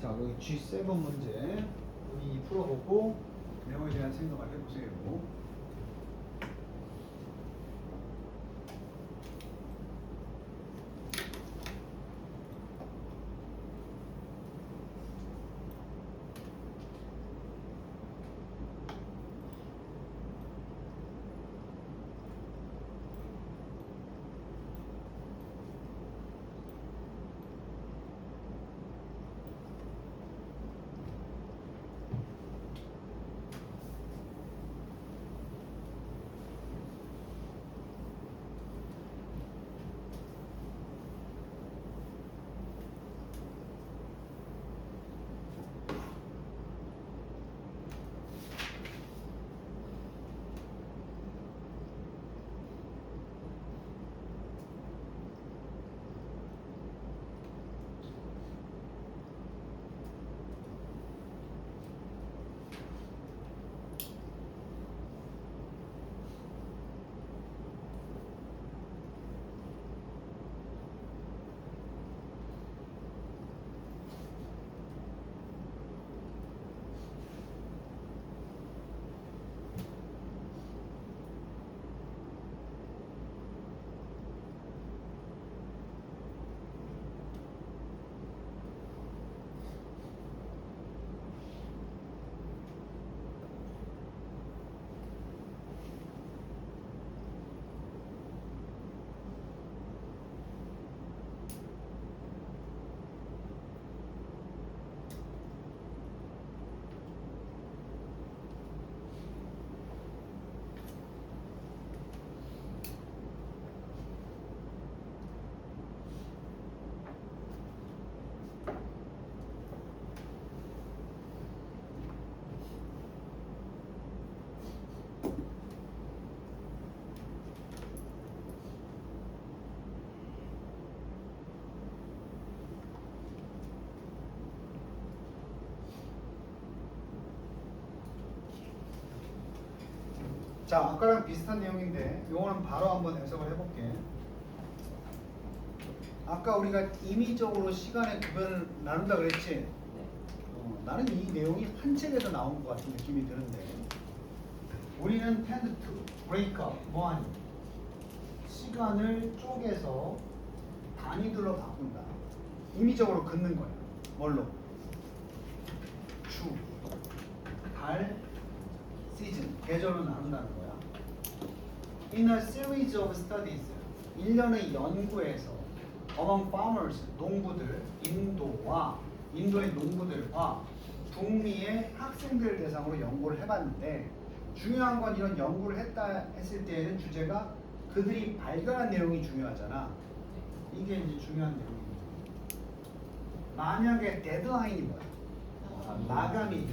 자, 여기 G7 문제 우리 풀어보고 내용에 대한 생각을 해보세요. 자, 아까랑 비슷한 내용인데 요거는 바로 한번 해석을 해볼게. 아까 우리가 임의적으로 시간의 구별을 나눈다 그랬지? 나는 이 내용이 한 책에서 나온 것 같은 느낌이 드는데 우리는 tend to break up, 뭐하니? 시간을 쪼개서 단위들로 바꾼다. 임의적으로 긋는 거야. 뭘로? 주, 달, 시즌, 계절로 나눈다는 거야. In a series of studies, 1년의 연구에서 among farmers, 농부들, 인도의 농부들과 북미의 학생들 대상으로 연구를 해봤는데 중요한 건 이런 연구를 했을 때에는 주제가 그들이 발견한 내용이 중요하잖아. 이게 이제 중요한 내용입니다. 만약에 데드라인이 뭐야? 마감이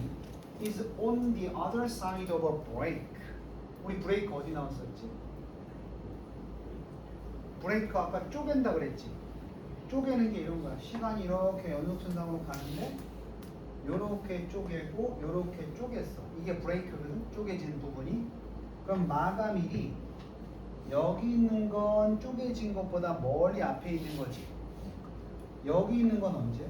is on the other side of a break. 우리 브레이크 어디 나왔었지? 브레이크 아까 쪼갠다 그랬지? 쪼개는 게 이런 거야. 시간이 이렇게 연속선상으로 가는데 요렇게 쪼개고 요렇게 쪼갰어. 이게 브레이크거든. 쪼개진 부분이. 그럼 마감일이 여기 있는 건 쪼개진 것보다 멀리 앞에 있는 거지. 여기 있는 건 언제?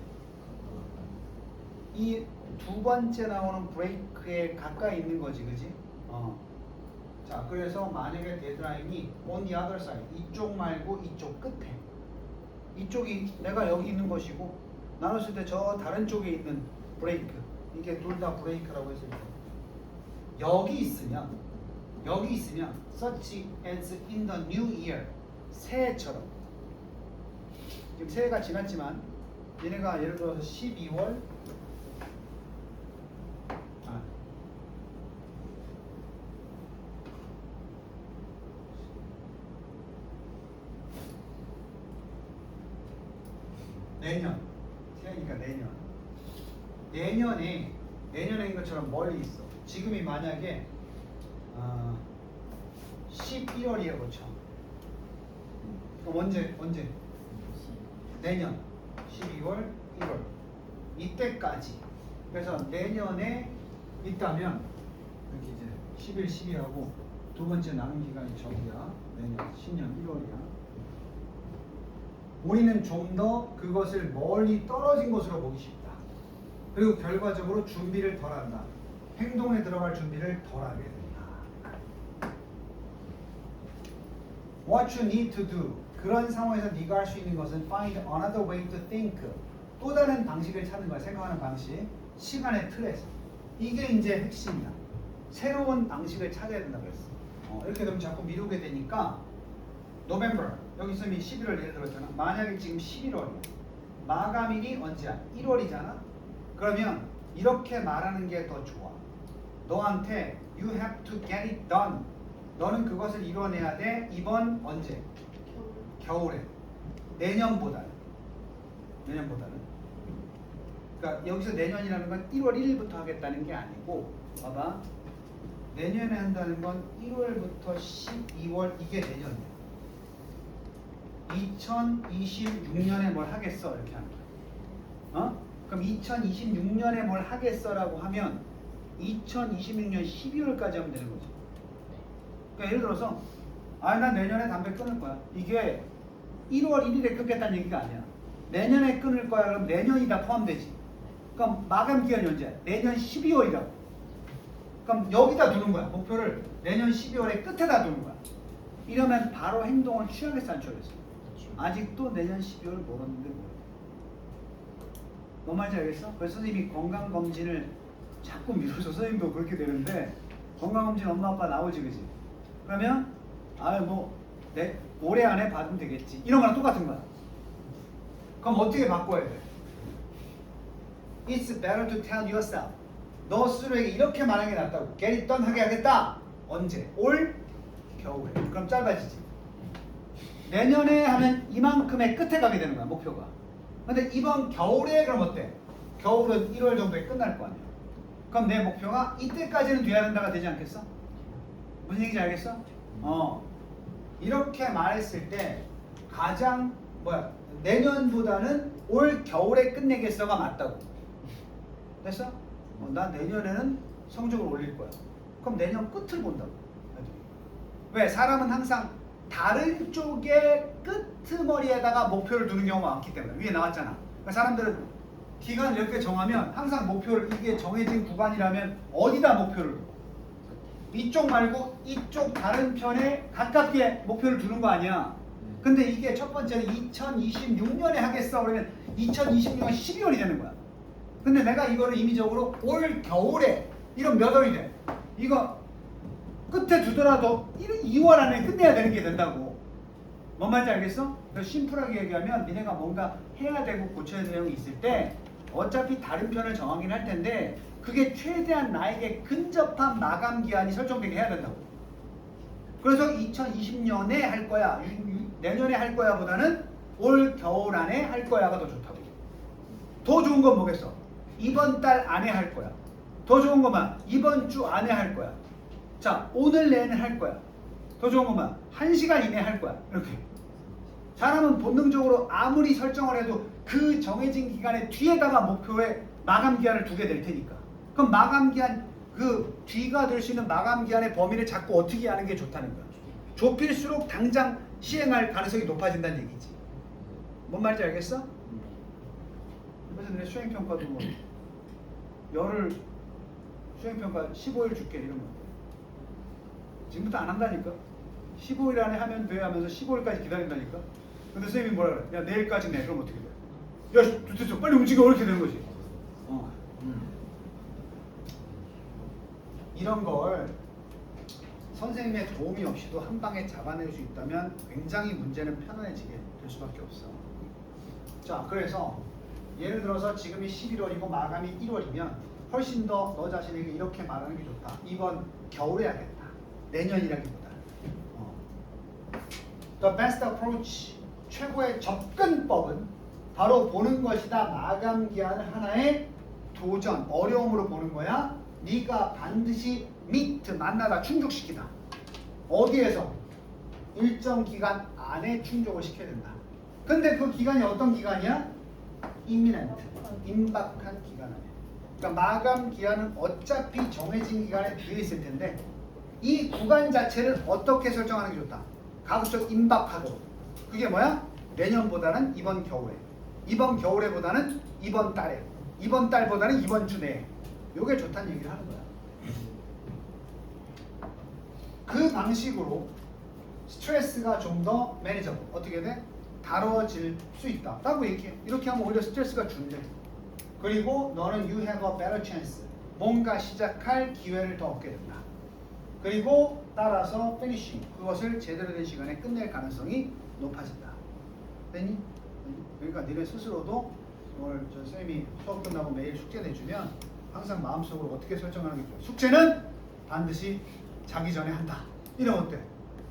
이 두 번째 나오는 브레이크에 가까이 있는 거지, 그지? 자, 그래서 만약에 데드라인이 on the other side, 이쪽 말고 이쪽 끝에, 이쪽이 내가 여기 있는 것이고 나눴을 때 저 다른 쪽에 있는 브레이크, 이게 둘 다 브레이크라고 했을 때 여기 있으면 such as in the new year, 새해처럼. 지금 새해가 지났지만 얘네가 예를 들어서 12월 내년, 새해니까 내년인 것처럼 멀리 있어. 지금이 만약에 11월이라고 쳐. 그럼 언제? 내년 12월, 1월 이때까지. 그래서 내년에 있다면 이렇게 이제 11, 12하고 두 번째 남은 기간이 저기야. 내년 10년 1월이야. 우리는 좀 더 그것을 멀리 떨어진 것으로 보기 쉽다. 그리고 결과적으로 준비를 덜 한다. 행동에 들어갈 준비를 덜 하게 된다. What you need to do. 그런 상황에서 네가 할 수 있는 것은 find another way to think. 또 다른 방식을 찾는 거야. 생각하는 방식. 시간의 틀에서. 이게 이제 핵심이야. 새로운 방식을 찾아야 된다고 그랬어. 이렇게 되면 자꾸 미루게 되니까 November. 여기 있으면 11월 예를 들었잖아. 만약에 지금 11월이야. 마감일이 언제야? 1월이잖아. 그러면 이렇게 말하는 게 더 좋아. 너한테 you have to get it done. 너는 그것을 이뤄내야 돼. 이번 언제? 겨울에. 내년보다는. 그러니까 여기서 내년이라는 건 1월 1일부터 하겠다는 게 아니고, 봐봐. 내년에 한다는 건 1월부터 12월 이게 내년이야. 2026년에 뭘 하겠어 이렇게 하는 거야. 그럼 2026년에 뭘 하겠어라고 하면 2026년 12월까지 하면 되는 거지. 그러니까 예를 들어서 난 내년에 담배 끊을 거야. 이게 1월 1일에 끊겠다는 얘기가 아니야. 내년에 끊을 거야. 그럼 내년이 다 포함되지. 그럼 마감 기간이 언제야? 내년 12월이라고. 그럼 여기다 두는 거야. 목표를 내년 12월의 끝에다 두는 거야. 이러면 바로 행동을 취하겠어 안 취하겠어? 아직도 내년 12월 멀었는데 뭐야? 뭔 말인지 알겠어? 그래서 선생님이 건강검진을 자꾸 미뤄서 선생님도 그렇게 되는데, 건강검진 엄마 아빠 나오지 그지? 그러면 올해 안에 받으면 되겠지. 이런 거랑 똑같은 거야. 그럼 어떻게 바꿔야 돼? It's better to tell yourself. 너 스스로에게 이렇게 말하는 게 낫다고. Get it done 하게 하겠다. 언제? 올 겨울에. 그럼 짧아지지. 내년에 하면 이만큼의 끝에 가게 되는 거야, 목표가. 근데 이번 겨울에 그럼 어때? 겨울은 1월 정도에 끝날 거 아니야. 그럼 내 목표가 이때까지는 돼야 된다가 되지 않겠어? 무슨 얘기인지 알겠어? 이렇게 말했을 때 가장 내년보다는 올 겨울에 끝내겠어가 맞다고. 됐어? 난 내년에는 성적을 올릴 거야. 그럼 내년 끝을 본다고. 왜? 사람은 항상 다른 쪽의 끄트머리에다가 목표를 두는 경우가 많기 때문에. 위에 나왔잖아. 그러니까 사람들은 기간을 이렇게 정하면 항상 목표를, 이게 정해진 구간이라면 어디다 목표를 둬? 이쪽 말고 이쪽 다른 편에 가깝게 목표를 두는 거 아니야. 근데 이게 첫 번째는 2026년에 하겠어 그러면 2026년 12월이 되는 거야. 근데 내가 이거를 임의적으로 올 겨울에, 이런 몇 월이 돼? 이거 끝에 두더라도 2월 안에 끝내야 되는 게 된다고. 뭔 말인지 알겠어? 그래서 심플하게 얘기하면 니네가 뭔가 해야 되고 고쳐야 되는 내용이 있을 때 어차피 다른 편을 정하긴 할 텐데 그게 최대한 나에게 근접한 마감 기한이 설정되게 해야 된다고. 그래서 2020년에 할 거야, 내년에 할 거야 보다는 올 겨울 안에 할 거야가 더 좋다고. 더 좋은 건 뭐겠어? 이번 달 안에 할 거야. 더 좋은 것만 이번 주 안에 할 거야. 자, 오늘 내내 할 거야. 더 좋은 것만 1시간 이내에 할 거야. 이렇게. 사람은 본능적으로 아무리 설정을 해도 그 정해진 기간의 뒤에다가 목표의 마감 기한을 두게 될 테니까. 그럼 마감 기한, 그 뒤가 될 수 있는 마감 기한의 범위를 자꾸 어떻게 하는 게 좋다는 거야. 좁힐수록 당장 시행할 가능성이 높아진다는 얘기지. 뭔 말인지 알겠어? 그래서 내 수행평가도 열흘 수행평가 15일 줄게 이러면 지금부터 안 한다니까. 15일 안에 하면 돼 하면서 15일까지 기다린다니까. 근데 선생님이 뭐라 그래? 야, 내일까지 내. 그럼 어떻게 돼? 야, 됐어, 빨리 움직여. 이렇게 되는 거지. 이런 걸 선생님의 도움이 없이도 한 방에 잡아낼 수 있다면 굉장히 문제는 편안해지게 될 수밖에 없어. 자, 그래서 예를 들어서 지금이 11월이고 마감이 1월이면 훨씬 더 너 자신에게 이렇게 말하는 게 좋다. 이번 겨울에 하겠다. 내년이라기보다. The best approach, 최고의 접근법은 바로 보는 것이다. 마감 기한 하나의 도전, 어려움으로 보는 거야. 네가 반드시 meet, 만나다, 충족시키다. 어디에서? 일정 기간 안에 충족을 시켜야 된다. 근데 그 기간이 어떤 기간이야? imminent, 임박한 기간 안에. 그러니까 마감 기한은 어차피 정해진 기간에 뒤에 있을 텐데 이 구간 자체를 어떻게 설정하는 게 좋다? 가급적 임박하도록. 그게 뭐야? 내년보다는 이번 겨울에, 이번 겨울에보다는 이번 달에, 이번 달보다는 이번 주 내에 요게 좋다는 얘기를 하는 거야. 그 방식으로 스트레스가 좀 더 매니저블 어떻게 돼? 다뤄질 수 있다 라고 얘기해. 이렇게 하면 오히려 스트레스가 준대. 그리고 너는 you have a better chance 뭔가 시작할 기회를 더 얻게 된다. 그리고 따라서 finishing 그것을 제대로 된 시간에 끝낼 가능성이 높아진다. 됐니? 그러니까 너네 스스로도 오늘 저 쌤이 수업 끝나고 매일 숙제 내주면 항상 마음속으로 어떻게 설정하는 게 좋아. 숙제는 반드시 자기 전에 한다. 이러면 어때?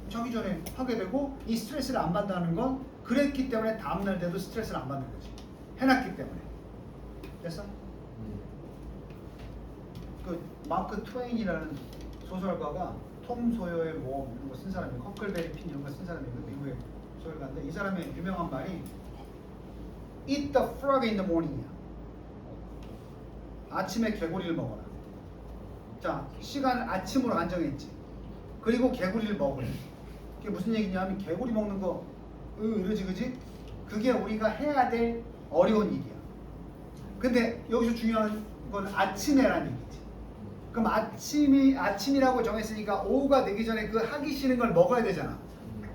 자기 전에 하게 되고 이 스트레스를 안 받는다는 건 그랬기 때문에 다음날 돼도 스트레스를 안 받는 거지. 해놨기 때문에. 됐어? 그 마크 트웨인이라는 소설가가 톰 소여의 모험 이런 거 쓴 사람이 허클베리 핀 이런 거 쓴 사람이고 미국의 소설가인데 이 사람의 유명한 말이 Eat the frog in the morning이야. 아침에 개구리를 먹어라. 자, 시간을 아침으로 안정했지. 그리고 개구리를 먹으래. 그게 무슨 얘기냐면 개구리 먹는 거 이러지 그지? 그게 우리가 해야 될 어려운 일이야. 근데 여기서 중요한 건 아침에라는 얘기지. 그럼 아침이라고 정했으니까 오후가 되기 전에 그 하기 싫은 걸 먹어야 되잖아.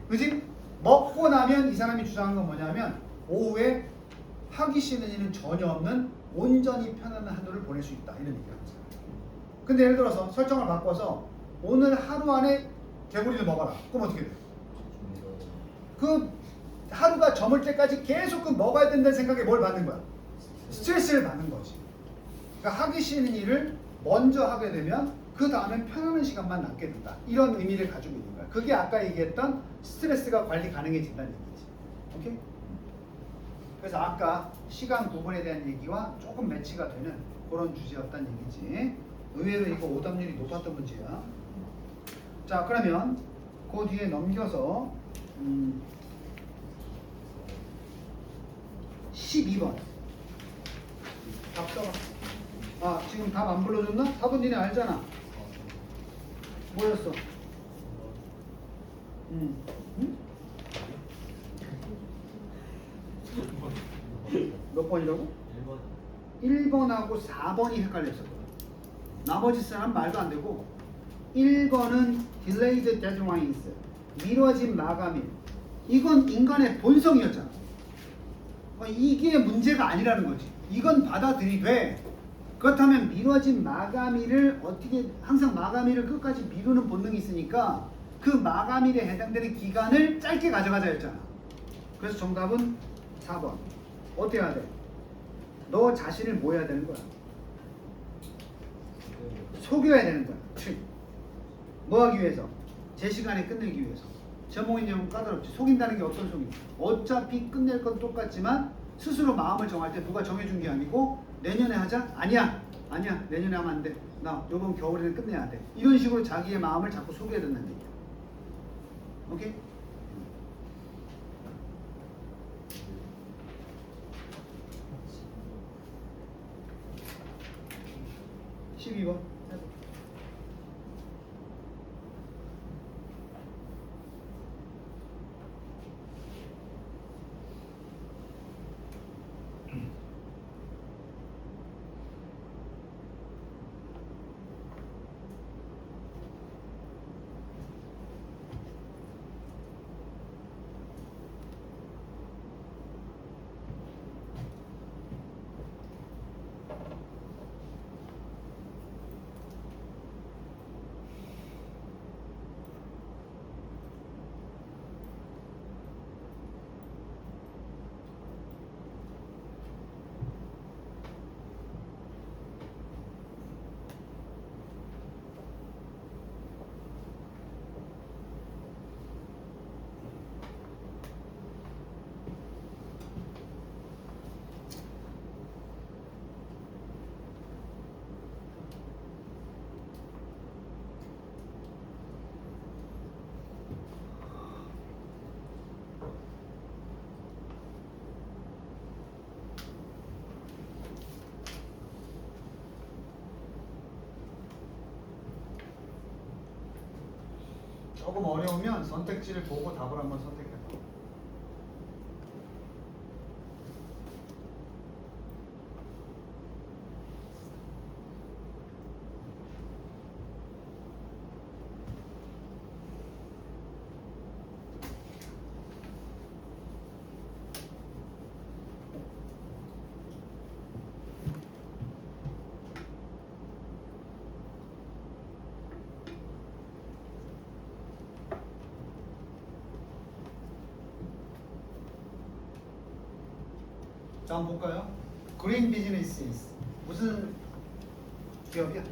그지? 먹고 나면 이 사람이 주장한 건 뭐냐면 오후에 하기 싫은 일은 전혀 없는 온전히 편안한 하루를 보낼 수 있다. 이런 얘기를 합니다. 근데 예를 들어서 설정을 바꿔서 오늘 하루 안에 개구리를 먹어라. 그럼 어떻게 돼? 그 하루가 저물 때까지 계속 그 먹어야 된다는 생각에 뭘 받는 거야? 스트레스를 받는 거지. 그러니까 하기 싫은 일을 먼저 하게 되면 그 다음엔 편안한 시간만 남게 된다. 이런 의미를 가지고 있는 거야. 그게 아까 얘기했던 스트레스가 관리 가능해진다는 얘기지. 오케이? 그래서 아까 시간 구분에 대한 얘기와 조금 매치가 되는 그런 주제였다는 얘기지. 의외로 이거 오답률이 높았던 문제야. 자, 그러면 그 뒤에 넘겨서 12번 답 써봐. 아, 지금 답 안 불러줬나? 답은 니네 알잖아. 뭐였어? 응? 몇 번이라고? 1번하고 4번이 헷갈렸었거든. 나머지 사람 말도 안 되고 1번은 delayed deadlines 미뤄진 마감일. 이건 인간의 본성이었잖아. 이게 문제가 아니라는 거지. 이건 받아들이되 그렇다면 미뤄진 마감일을 어떻게 항상 마감일을 끝까지 미루는 본능이 있으니까 그 마감일에 해당되는 기간을 짧게 가져가자 했잖아. 그래서 정답은 4번. 어떻게 해야 돼? 너 자신을 뭐 해야 되는 거야? 속여야 되는 거야. 뭐 하기 위해서? 제 시간에 끝내기 위해서. 제목이 좀 까다롭지. 속인다는 게 어떤 속임? 어차피 끝낼 건 똑같지만 스스로 마음을 정할 때 누가 정해준 게 아니고 내년에 하자? 아니야 내년에 하면 안 돼. 나 이번 겨울에는 끝내야 돼. 이런 식으로 자기의 마음을 자꾸 속여야 된다는 얘기야. 오케이? (12번) 조금 어려우면 선택지를 보고 답을 한번 선택해봐. 자, 한번 볼까요? Green businesses. 무슨 기업이야?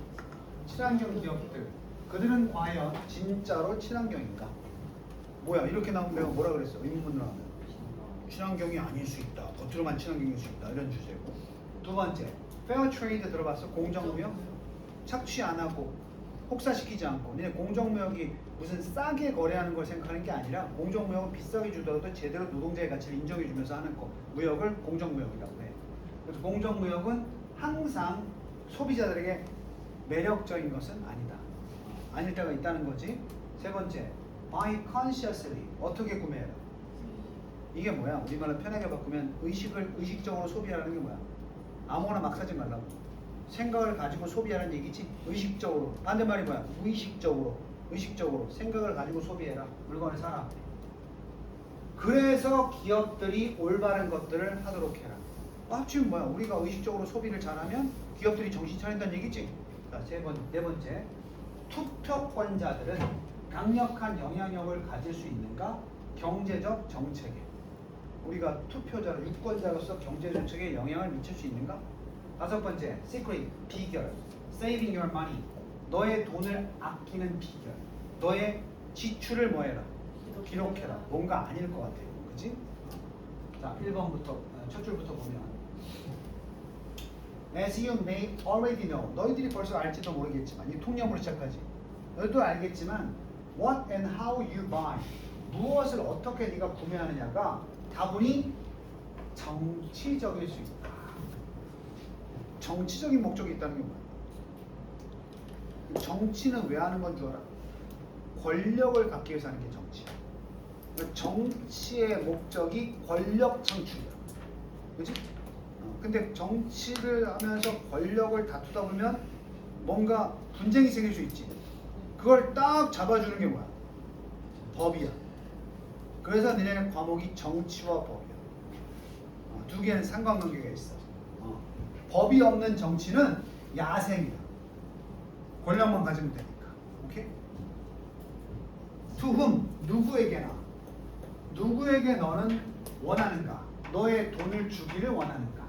친환경 기업들. 그들은 과연 진짜로 친환경인가? 뭐야? 이렇게 나오면 내가 뭐라 그랬어? 의문문으로 하면 친환경이 아닐 수 있다. 겉으로만 친환경일 수 있다. 이런 주제고. 두 번째, fair trade 들어봤어? 공정무역? 착취 안 하고 혹사시키지 않고. 니네 공정무역이 무슨 싸게 거래하는 걸 생각하는 게 아니라 공정무역은 비싸게 주더라도 제대로 노동자의 가치를 인정해주면서 하는 거. 무역을 공정무역이라고 해. 그래서 공정무역은 항상 소비자들에게 매력적인 것은 아니다. 아닐 때가 있다는 거지. 세 번째, buy consciously. 어떻게 구매해라? 이게 뭐야? 우리말로 편하게 바꾸면 의식적으로 소비하라는 게 뭐야? 아무거나 막 사지 말라고. 생각을 가지고 소비하라는 얘기지. 의식적으로. 반대말이 뭐야? 무의식적으로. 의식적으로 생각을 가지고 소비해라. 물건을 사라. 그래서 기업들이 올바른 것들을 하도록 해라. 아, 지금 뭐야? 우리가 의식적으로 소비를 잘하면 기업들이 정신 차린다는 얘기지. 자, 네 번째. 투표권자들은 강력한 영향력을 가질 수 있는가? 경제적 정책에. 우리가 투표자로 유권자로서 경제 정책에 영향을 미칠 수 있는가? 다섯 번째, secret, 비결. saving your money. 너의 돈을 아끼는 비결. 너의 지출을 뭐해라? 기록해라. 뭔가 아닐 것 같아요. 그치? 자, 1번부터, 첫 줄부터 보면 As you may already know. 너희들이 벌써 알지도 모르겠지만 이 통념으로 시작하지. 너희도 알겠지만 what and how you buy. 무엇을 어떻게 네가 구매하느냐가 다분히 정치적일 수 있다. 정치적인 목적이 있다는 게 뭐야? 정치는 왜 하는 건 줄 알아? 권력을 갖기 위해서 하는 게 정치야. 정치의 목적이 권력 창출이야. 그치? 근데 정치를 하면서 권력을 다투다 보면 뭔가 분쟁이 생길 수 있지. 그걸 딱 잡아주는 게 뭐야? 법이야. 그래서 너네 과목이 정치와 법이야. 두 개는 상관관계가 있어. 법이 없는 정치는 야생이야. 권력만 가지면 되니까. 오케이? To whom, 누구에게나. 누구에게 너는 원하는가? 너의 돈을 주기를 원하는가?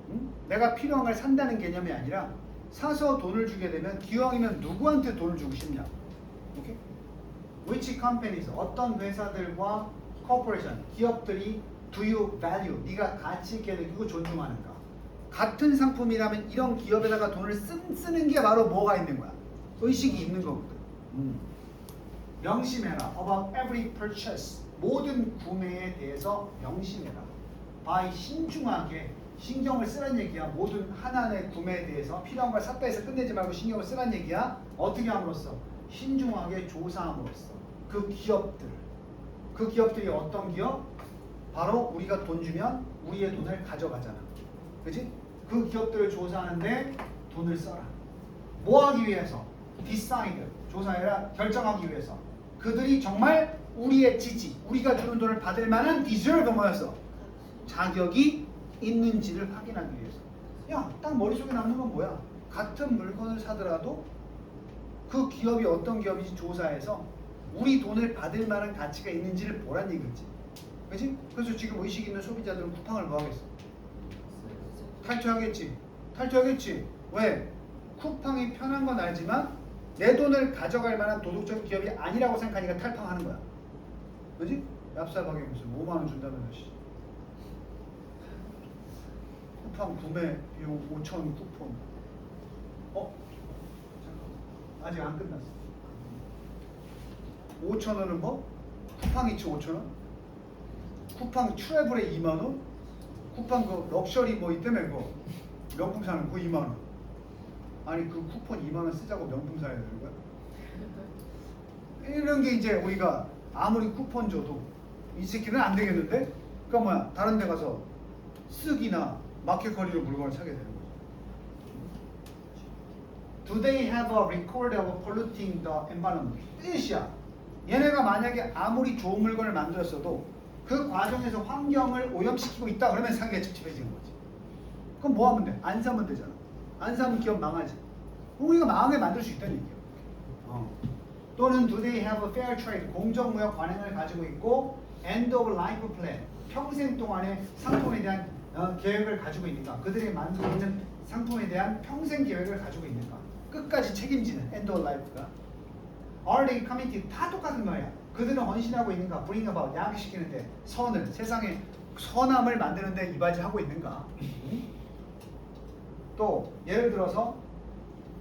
응? 내가 필요한 걸 산다는 개념이 아니라 사서 돈을 주게 되면 기왕이면 누구한테 돈을 주고 싶냐? 오케이? Which companies, 어떤 회사들과 corporation, 기업들이 do you value, 네가 가치 있게 느끼고 존중하는가? 같은 상품이라면 이런 기업에다가 돈을 쓰는 게 바로 뭐가 있는 거야? 의식이 있는 거거든. 명심해라. About every purchase, 모든 구매에 대해서 명심해라. by 신중하게 신경을 쓰란 얘기야. 모든 하나의 구매에 대해서 필요한 걸 샀다 해서 끝내지 말고 신경을 쓰란 얘기야. 어떻게 함으로써? 신중하게 조사함으로써. 그 기업들이 어떤 기업? 바로 우리가 돈 주면 우리의 돈을 가져가잖아. 그치? 그 기업들을 조사하는데 돈을 써라. 뭐 하기 위해서? decide, 조사해라. 결정하기 위해서. 그들이 정말 우리의 지지, 우리가 주는 돈을 받을 만한 deserve 뭐였어? 자격이 있는지를 확인하기 위해서. 야, 딱 머릿속에 남는 건 뭐야? 같은 물건을 사더라도 그 기업이 어떤 기업인지 조사해서 우리 돈을 받을 만한 가치가 있는지를 보란 얘기지. 그치? 그래서 지금 의식 있는 소비자들은 쿠팡을 뭐 하겠어? 탈퇴하겠지. 왜? 쿠팡이 편한 건 알지만 내 돈을 가져갈 만한 도덕적인 기업이 아니라고 생각하니까 탈팡하는 거야. 그치? 얍삽하게 무슨 5만 원 준다면서. 쿠팡 구매 비용 5,000원 쿠폰. 잠깐만. 아직 안 끝났어. 5,000원은 뭐? 쿠팡 이치 5,000원? 쿠팡 트래블에 2만 원? 쿠팡 그 럭셔리 뭐 있다며 그거 명품 사는 거 2만 원. 아니 그 쿠폰 2만 원 쓰자고 명품 사야 되는 거야? 이런 게 이제 우리가 아무리 쿠폰 줘도 이 새끼는 안 되겠는데? 그러니까 뭐야? 다른 데 가서 쓱이나 마켓컬리로 물건을 사게 되는 거죠. Do they have a record of polluting the environment? 뜻이야. 얘네가 만약에 아무리 좋은 물건을 만들었어도 그 과정에서 환경을 오염시키고 있다 그러면 상계가 찝찝해지는 거지. 그럼 뭐 하면 돼? 안 사면 되잖아. 안 사면 기업 망하지. 우리가 망하게 만들 수 있다는 얘기야. 또는 do they have a fair trade? 공정무역 관행을 가지고 있고 end of life plan. 평생 동안의 상품에 대한 계획을 가지고 있는가? 그들이 만들고 있는 상품에 대한 평생 계획을 가지고 있는가? 끝까지 책임지는 end of life가. Are they committed? 다 똑같은 거야. 그들은 헌신하고 있는가? bring about 야기시키는데 선을 세상에 선함을 만드는데 이바지하고 있는가? 또 예를 들어서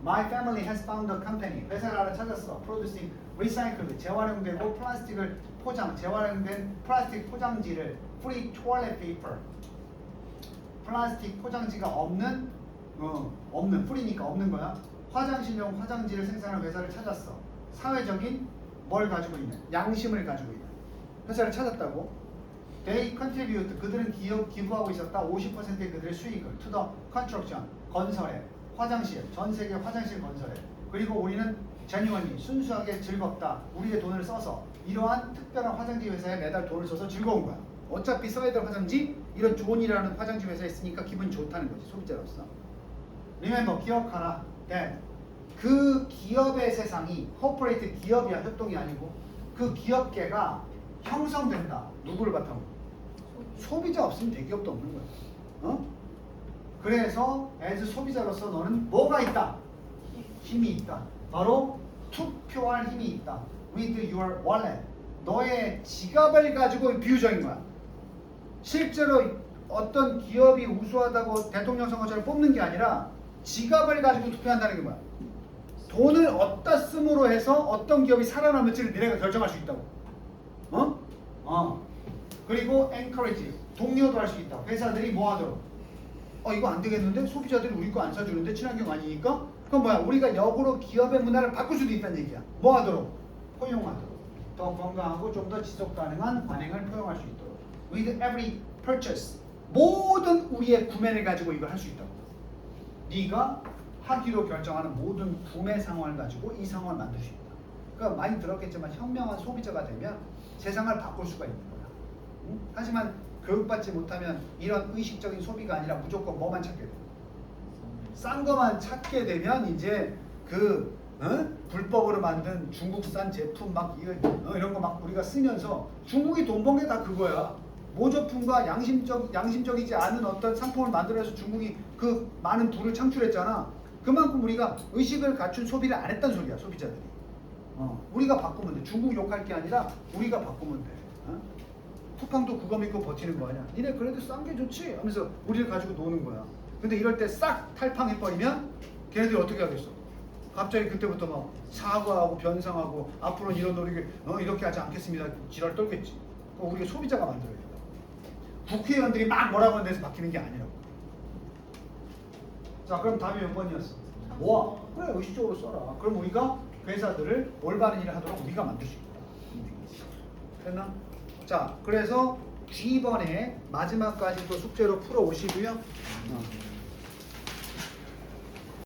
My family has found a company. 회사를 하나 찾았어. Producing recycled 재활용되고 플라스틱을 재활용된 플라스틱 포장지를 free toilet paper. 플라스틱 포장지가 없는 free니까 없는 거야. 화장실용 화장지를 생산하는 회사를 찾았어. 사회적인 뭘 가지고 있는? 양심을 가지고 있는 회사를 찾았다고. They contribute. 그들은 기부하고 있었다. 50%의 그들의 수익을 to the construction. 건설에. 화장실. 전 세계 화장실 건설에. 그리고 우리는 genuinely 순수하게 즐겁다. 우리의 돈을 써서 이러한 특별한 화장지 회사에 매달 돈을 써서 즐거운 거야. 어차피 써야 될 화장지 이런 존이라는 화장지 회사에 있으니까 기분이 좋다는 거지. 소비자로서. Remember 기억하라. 그 기업의 세상이 corporate 기업이야. 협동이 아니고 그 기업계가 형성된다. 누구를 바탕으로? 소비자 없으면 대기업도 없는 거야. 그래서 as 소비자로서 너는 뭐가 있다? 힘이 있다. 바로 투표할 힘이 있다. With your wallet. 너의 지갑을 가지고 비유적인 거야. 실제로 어떤 기업이 우수하다고 대통령 선거처럼 뽑는 게 아니라 지갑을 가지고 투표한다는 게 뭐야? 돈을 어디다 쓰므로 해서 어떤 기업이 살아남을지를 너네가 결정할 수 있다고. 그리고 encourage. 독려도 할 수 있다. 회사들이 뭐 하도록? 이거 안 되겠는데? 소비자들이 우리 거 안 사주는데 친환경 아니니까? 그럼 뭐야? 우리가 역으로 기업의 문화를 바꿀 수도 있다는 얘기야. 뭐 하도록? 포용하도록. 더 건강하고 좀 더 지속 가능한 관행을 포용할 수 있도록. With every purchase. 모든 우리의 구매를 가지고 이걸 할 수 있다고. 네가 하기로 결정하는 모든 구매 상황을 가지고 이 상황을 만들 수 있다. 그러니까 많이 들었겠지만 현명한 소비자가 되면 세상을 바꿀 수가 있는 거야. 하지만 교육받지 못하면 이런 의식적인 소비가 아니라 무조건 뭐만 찾게 돼? 싼 거만 찾게 되면 이제 불법으로 만든 중국산 제품 막 이런 거 막 우리가 쓰면서 중국이 돈 번 게 다 그거야. 모조품과 양심적이지 않은 어떤 상품을 만들어서 중국이 그 많은 부를 창출했잖아. 그만큼 우리가 의식을 갖춘 소비를 안 했단 소리야, 소비자들이. 우리가 바꾸면 돼. 중국 욕할 게 아니라 우리가 바꾸면 돼. 쿠팡도 그거 믿고 버티는 거 아니야. 니네 그래도 싼 게 좋지 하면서 우리를 가지고 노는 거야. 근데 이럴 때 싹 탈팡해버리면 걔네들이 어떻게 하겠어? 갑자기 그때부터 막 사과하고 변상하고 앞으로는 이런 노력을 이렇게 하지 않겠습니다. 지랄 떨겠지. 그거 우리가 소비자가 만들어야 된다. 국회의원들이 막 뭐라고 하는 데서 바뀌는 게 아니라고. 자, 그럼 답이 몇 번이었어? 5. 그래, 의식적으로 써라. 그럼 우리가 회사들을 올바른 일을 하도록 우리가 만들 수 있다. 됐나? 자, 그래서 G번에 마지막까지 또 숙제로 풀어 오시고요.